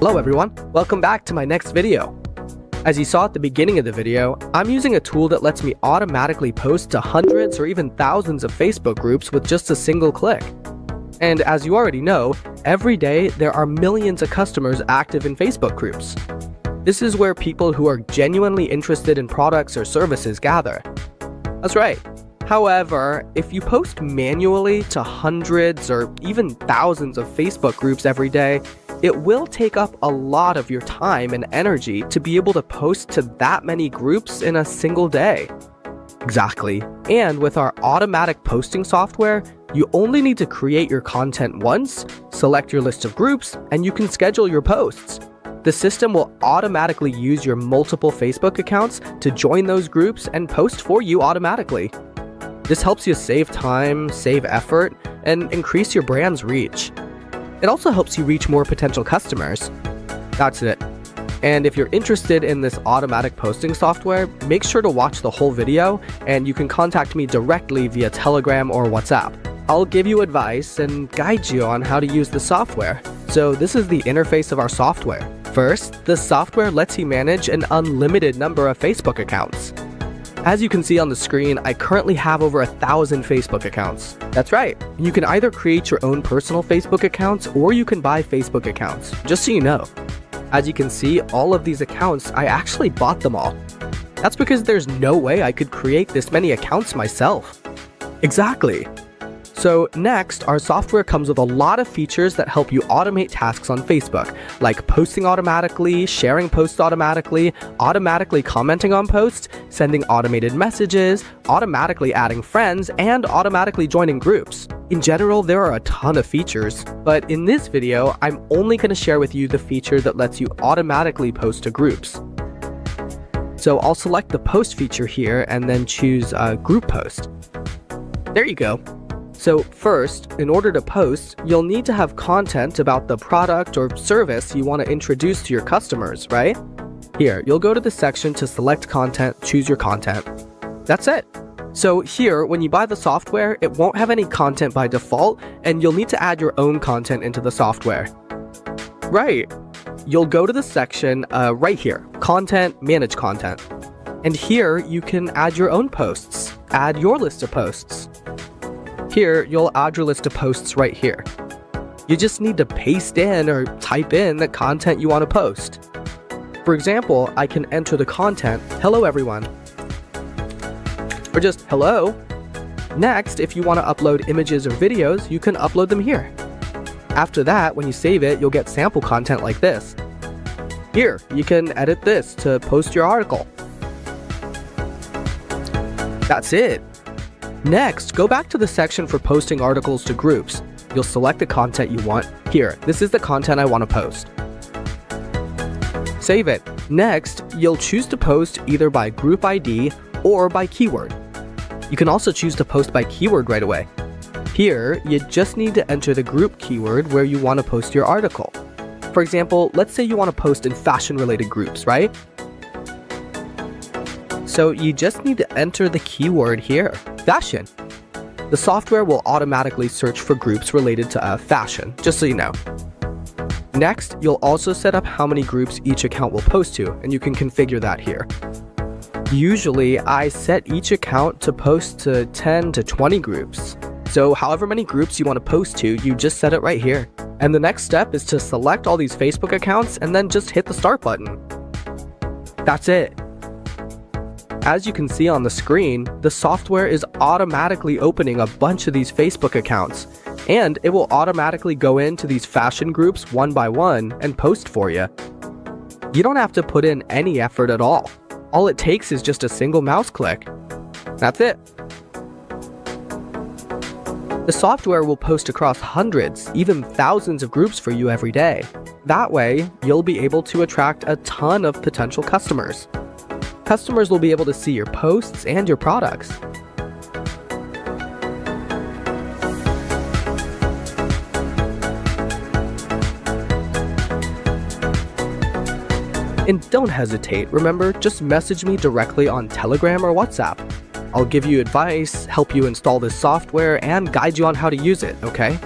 Hello everyone, welcome back to my next video. As you saw at the beginning of the video, I'm using a tool that lets me automatically post to hundreds or even thousands of Facebook groups with just a single click. And as you already know, every day there are millions of customers active in Facebook groups. This is where people who are genuinely interested in products or services gather. That's right. However, if you post manually to hundreds or even thousands of Facebook groups every day, it will take up a lot of your time and energy to be able to post to that many groups in a single day. Exactly. And with our automatic posting software, you only need to create your content once, select your list of groups, and you can schedule your posts. The system will automatically use your multiple Facebook accounts to join those groups and post for you automatically. This helps you save time, save effort, and increase your brand's reach. It also helps you reach more potential customers. That's it. And if you're interested in this automatic posting software, make sure to watch the whole video, and you can contact me directly via Telegram or WhatsApp. I'll give you advice and guide you on how to use the software. So this is the interface of our software. First, the software lets you manage an unlimited number of Facebook accounts. As you can see on the screen, I currently have over 1,000 Facebook accounts. That's right. You can either create your own personal Facebook accounts or you can buy Facebook accounts, just so you know. As you can see, all of these accounts, I actually bought them all. That's because there's no way I could create this many accounts myself. Exactly. So next, our software comes with a lot of features that help you automate tasks on Facebook, like posting automatically, sharing posts automatically commenting on posts, sending automated messages, automatically adding friends, and automatically joining groups. In general, there are a ton of features, but in this video, I'm only going to share with you the feature that lets you automatically post to groups. So I'll select the post feature here and then choose group post. There you go. So first, in order to post, you'll need to have content about the product or service you want to introduce to your customers, right? Here, you'll go to the section to select content, choose your content. That's it. So here, when you buy the software, it won't have any content by default, and you'll need to add your own content into the software. Right. You'll go to the section right here, Content, Manage Content. And here, you can add your own posts, add your list of posts. Here, you'll add your list of posts right here. You just need to paste in or type in the content you want to post. For example, I can enter the content, "Hello everyone," or just "Hello." Next, if you want to upload images or videos, you can upload them here. After that, when you save it, you'll get sample content like this. Here, you can edit this to post your article. That's it. Next, go back to the section for posting articles to groups. You'll select the content you want. Here, this is the content I want to post. Save it. Next, you'll choose to post either by group ID or by keyword. You can also choose to post by keyword right away. Here, you just need to enter the group keyword where you want to post your article. For example, let's say you want to post in fashion-related groups, right? So you just need to enter the keyword here, fashion. The software will automatically search for groups related to fashion, just so you know. Next, you'll also set up how many groups each account will post to, and you can configure that here. Usually, I set each account to post to 10 to 20 groups. So however many groups you want to post to, you just set it right here. And the next step is to select all these Facebook accounts and then just hit the start button. That's it. As you can see on the screen, the software is automatically opening a bunch of these Facebook accounts, and it will automatically go into these fashion groups one by one and post for you. You don't have to put in any effort at all. All it takes is just a single mouse click. That's it. The software will post across hundreds, even thousands of groups for you every day. That way, you'll be able to attract a ton of potential customers. Customers will be able to see your posts and your products. And don't hesitate, remember, just message me directly on Telegram or WhatsApp. I'll give you advice, help you install this software, and guide you on how to use it, okay?